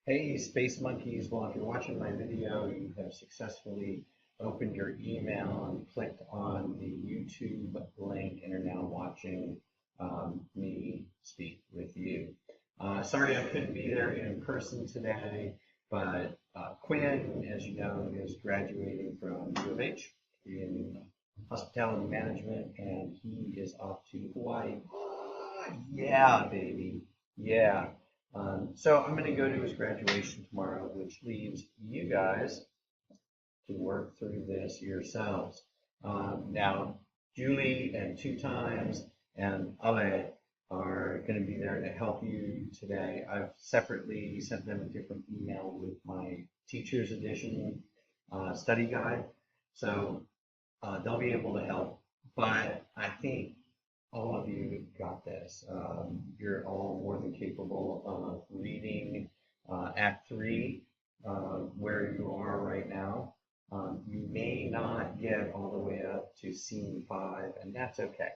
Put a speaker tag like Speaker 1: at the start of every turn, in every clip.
Speaker 1: Hey, Space Monkeys. Well, if you're watching my video, you have successfully opened your email and clicked on the YouTube link and are now watching me speak with you. Sorry I couldn't be there in person today, but Quinn, as you know, is graduating from U of H in hospitality management, and he is off to Hawaii. Yeah, baby. Yeah. So I'm going to go to his graduation tomorrow, which leaves you guys to work through this yourselves. Now, Julie and Two Times and Ale are going to be there to help you today. I've separately sent them a different email with my teacher's edition study guide. So they'll be able to help. But I think all of you got this. You're all more than capable of reading Act 3 where you are right now. You may not get all the way up to Scene 5, and that's okay.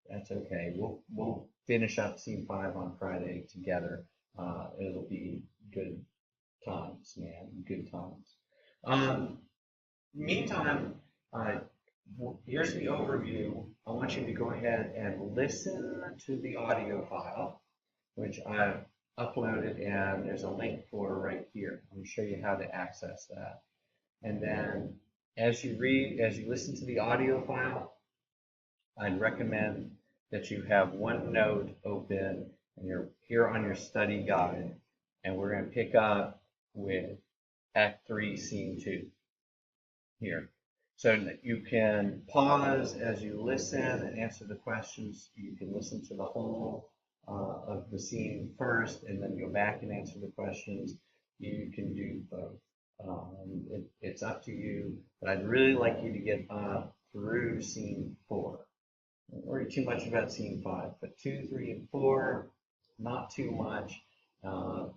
Speaker 1: That's okay. We'll finish up Scene 5 on Friday together. It'll be good times, man. Good times. Meantime, uh, here's the overview. I want you to go ahead and listen to the audio file, which I've uploaded, and there's a link for right here. I'm going to show you how to access that. And then as you listen to the audio file, I'd recommend that you have OneNote open and you're here on your study guide, and we're going to pick up with Act 3, Scene 2 here. So you can pause as you listen and answer the questions. You can listen to the whole of the scene first and then go back and answer the questions. You can do both. It's up to you, but I'd really like you to get through scene 4. Don't worry too much about scene 5, but 2, 3, and 4, not too much.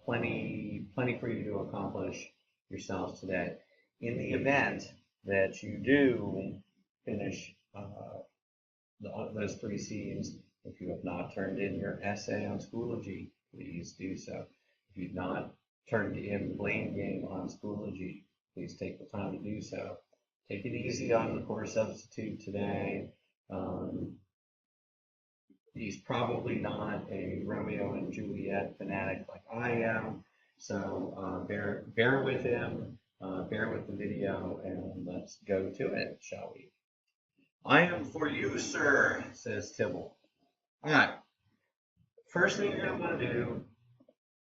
Speaker 1: Plenty for you to accomplish yourselves today. In the event that you do finish those 3 scenes, if you have not turned in your essay on Schoology, please do so. If you've not turned in the blame game on Schoology, please take the time to do so. Take it easy on the core substitute today. He's probably not a Romeo and Juliet fanatic like I am, so bear with him, bear with the video, and let's go to it, shall we? I am for you, sir, says Tibble. All right, first thing you're going to want to do,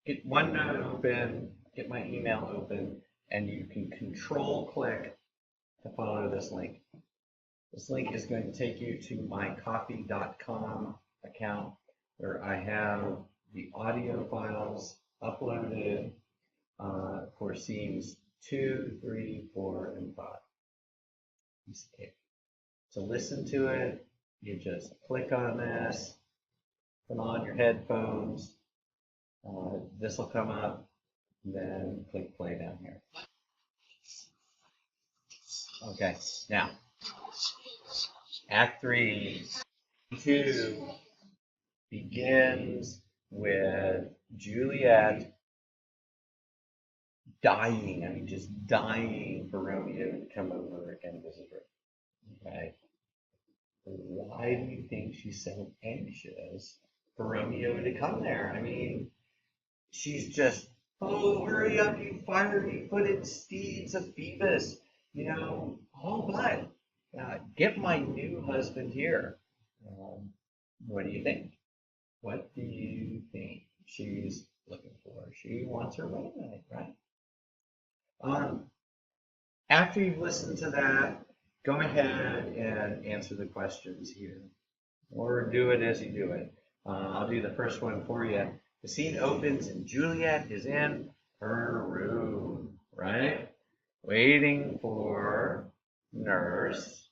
Speaker 1: get OneNote open, get my email open, and you can control click to follow this link. This link is going to take you to mycoffee.com account where I have the audio files uploaded for scenes 2, 3, 4, and 5. To listen to it, you just click on this, put on your headphones, this will come up, then click play down here. Okay, now, Act 3, 2, begins with Juliet dying, I mean, just dying for Romeo to come over and visit her. Okay. Why do you think she's so anxious for Romeo to come there? I mean, she's just, oh, hurry up, you fiery-footed steeds of Phoebus. You know, oh, but get my new husband here. What do you think? What do you think she's looking for? She wants her wedding night, right? After you've listened to that, go ahead and answer the questions here, or do it as you do it. I'll do the first one for you. The scene opens and Juliet is in her room, right? Waiting for nurse.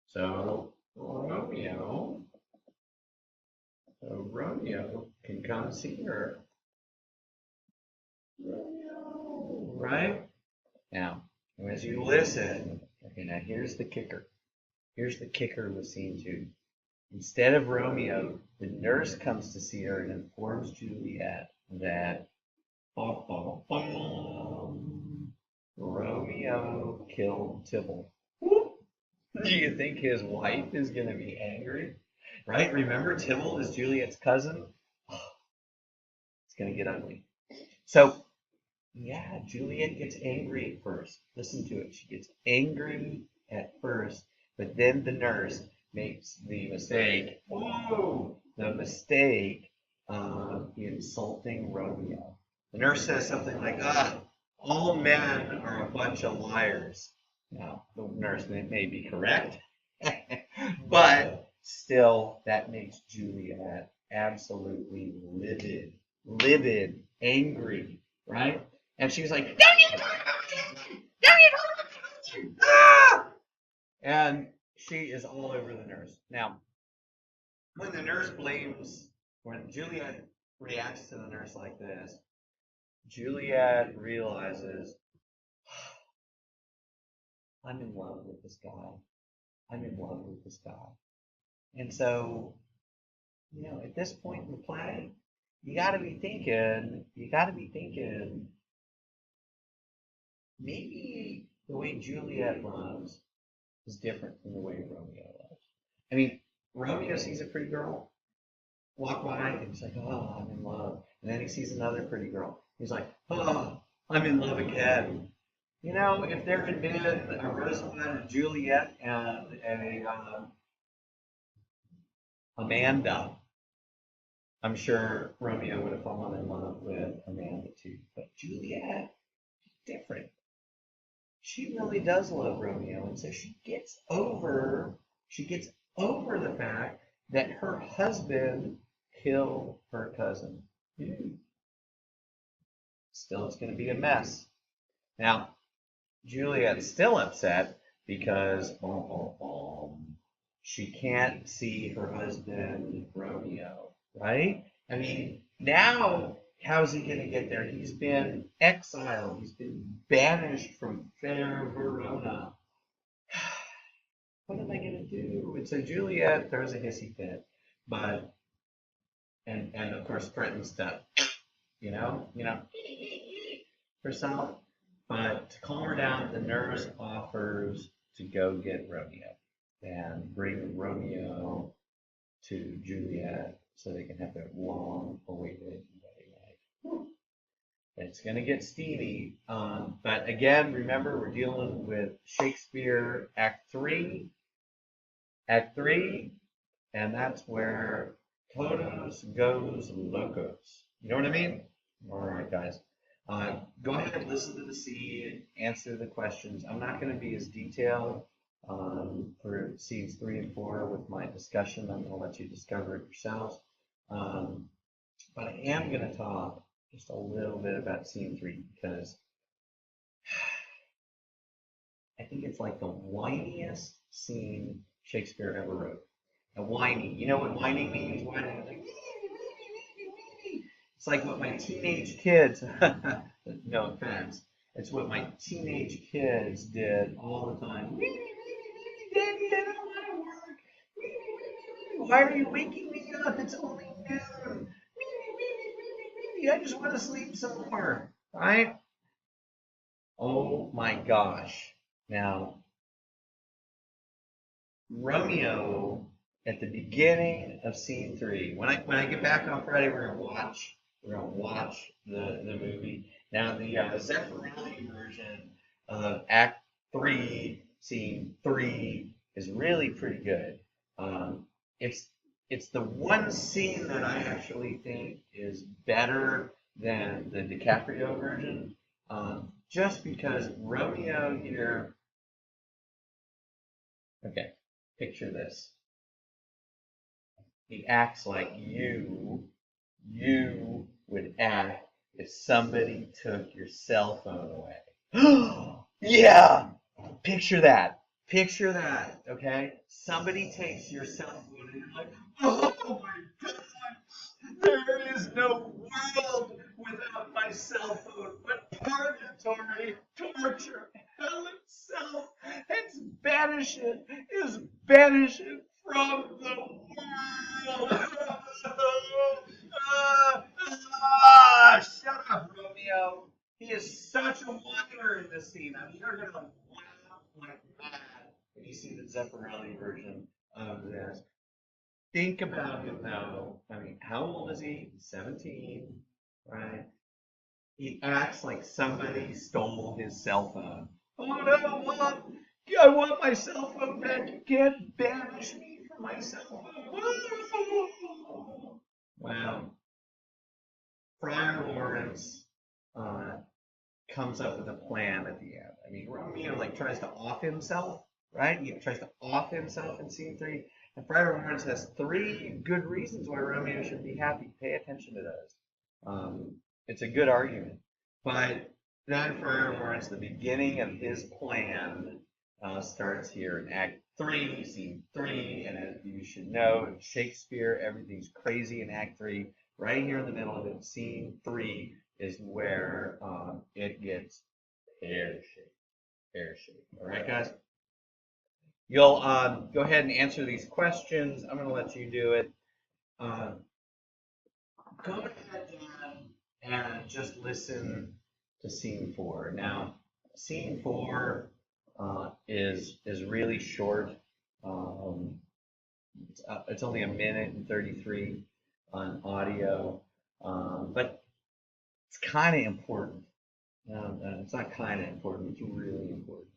Speaker 1: So Romeo can come see her. Romeo, right? Now, as you listen, okay, now here's the kicker. Here's the kicker with scene 2. Instead of Romeo, the nurse comes to see her and informs Juliet that Bum, bum, bum. Romeo killed Tybalt. Whoop. Do you think his wife is going to be angry? Right? Remember, Tybalt is Juliet's cousin? It's going to get ugly. So, yeah, Juliet gets angry at first. Listen to it. She gets angry at first, but then the nurse makes the mistake. Whoa! The mistake of insulting Romeo. The nurse says something like, all men are a bunch of liars. Now, the nurse may be correct, but still, that makes Juliet absolutely livid, angry, right? And she was like, don't you talk about Justin! Don't you talk about Justin! Ah! And she is all over the nurse. Now, when Juliet reacts to the nurse like this, Juliet realizes, I'm in love with this guy. I'm in love with this guy. And so, at this point in the play, you got to be thinking, maybe the way Juliet loves is different from the way Romeo loves. I mean, Romeo sees a pretty girl walk by and he's like, oh, I'm in love. And then he sees another pretty girl. He's like, oh, I'm in love again. If there had been a Rosamund, Juliet, and a Amanda, I'm sure Romeo would have fallen in love with Amanda too. But Juliet is different. She really does love Romeo, and so she gets over the fact that her husband killed her cousin. Still, it's going to be a mess. Now, Juliet's still upset because she can't see her husband Romeo, right? I mean, now how's he going to get there? He's been exiled. He's been banished from fair Verona. What am I going to do? And so Juliet throws a hissy fit, and of course threatens to, herself. But to calm her down, the nurse offers to go get Romeo and bring Romeo to Juliet so they can have their long-awaited wedding night. It's going to get steamy. But again, remember, we're dealing with Shakespeare Act 3. And that's where todos goes locos. You know what I mean? All right, guys. Go ahead and listen to the scene, answer the questions. I'm not going to be as detailed for scenes 3 and 4 with my discussion. I'm going to let you discover it yourselves. But I am going to talk just a little bit about scene 3 because I think it's like the whiniest scene Shakespeare ever wrote. And whiny, you know what whiny means? Whiny, like, it's like what my teenage kids, no offense, it's what my teenage kids did all the time. Daddy, I don't want to work. Why are you waking me up? It's only noon. I just want to sleep some more. Right? Oh my gosh. Now, Romeo, at the beginning of scene 3, when I get back on Friday, we're gonna watch the movie. Now the Zeffirelli version of Act 3, Scene 3 is really pretty good. It's the one scene that I actually think is better than the DiCaprio version, just because Romeo here. Okay, picture this. He acts like you would act if somebody took your cell phone away. Yeah! Picture that, okay? Somebody takes your cell phone and you're like, oh my God, there is no world without my cell phone, but purgatory, torture, hell itself, banish it from the world. Shut up, Romeo. Romeo. He is such a wonder in this scene. I mean, you're gonna laugh like mad when you see the Zeffirelli version of this. Think about it though. I mean, how old is he? 17, right? He acts like somebody stole his cell phone. Oh no, Mom! I want my cell phone back. You can't banish me from my cell phone. Wow. Friar Lawrence comes up with a plan at the end. I mean, Romeo like tries to off himself, right? He tries to off himself in scene 3. And Friar Lawrence has 3 good reasons why Romeo should be happy. Pay attention to those. It's a good argument. But then Friar Lawrence, the beginning of his plan starts here in Act 3, Scene 3. And as you should know, in Shakespeare, everything's crazy in Act 3. Right here in the middle of it, Scene 3 is where it gets pear-shaped. All right, guys? You'll go ahead and answer these questions. I'm going to let you do it. Go ahead and just listen to Scene 4. Now, Scene 4 is really short. It's only 1:33 on audio, but it's kind of important. It's not kind of important, it's really important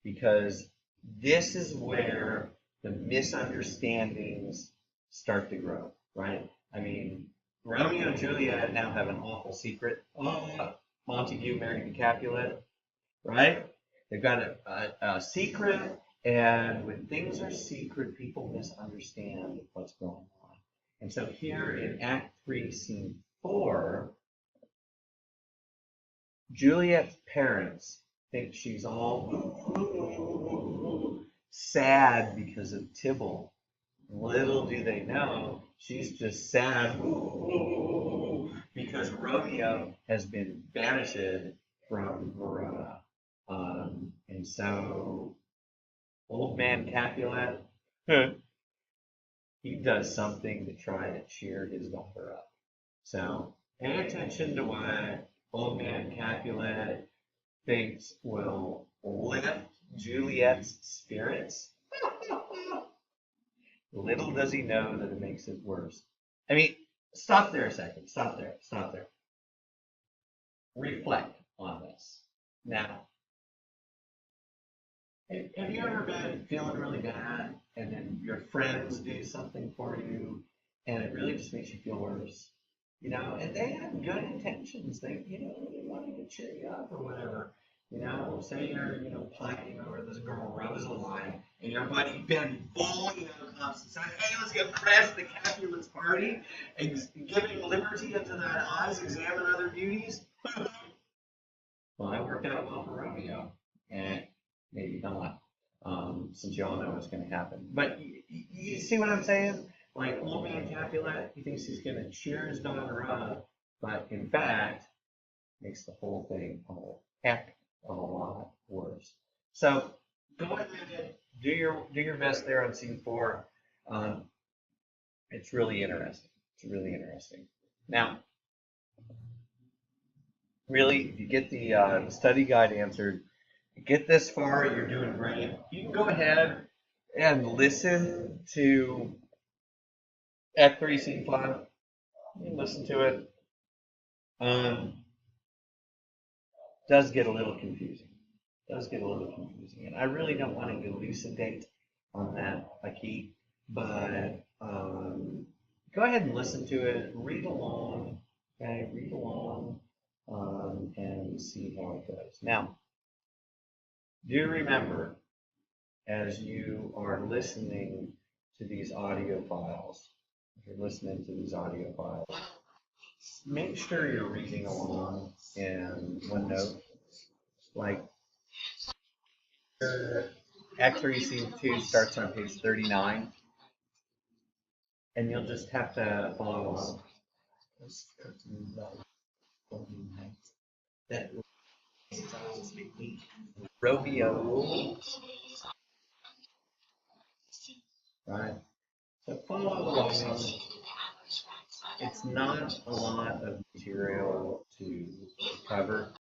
Speaker 1: because this is where the misunderstandings start to grow, right? I mean, Romeo and Juliet now have an awful secret. Oh, Montague married Capulet, right? They've got a secret, and when things are secret, people misunderstand what's going on. And so here in Act 3, Scene 4, Juliet's parents think she's all sad because of Tybalt. Little do they know, she's just sad because Romeo has been banished from Verona. And so, old man Capulet, he does something to try to cheer his daughter up. So, pay attention to what old man Capulet thinks will lift Juliet's spirits. Little does he know that it makes it worse. I mean, stop there a second. Stop there. Reflect on this. Now, have you ever been feeling really bad and then your friends do something for you and it really just makes you feel worse? You know, and they have good intentions. They wanted to cheer you up or whatever. You know, say you're, pining over this girl Rosaline, and your buddy Ben Bowling comes and says, "Hey, let's go crash the Capulet's party and giving liberty unto thine eyes, examine other beauties." Well, that worked out well for Romeo, and maybe not, since you all know what's going to happen. But you see what I'm saying? Like, old man Capulet, he thinks he's going to cheer his daughter up, but in fact, makes the whole thing a whole heck of a lot worse. So, go ahead and do your best there on Scene 4. It's really interesting. Now, really, if you get the study guide answered, get this far, you're doing great. You can go ahead and listen to Act 3, Scene 5. You can listen to it. Does get a little confusing. And I really don't want to elucidate on that a key, but go ahead and listen to it, read along, okay, and see how it goes. Now, do remember, as you are listening to these audio files, make sure you're reading along in OneNote. Like, Act 3, Scene 2 starts on page 39, and you'll just have to follow along. That Romeo, right? So follow along. It's not a lot of material to cover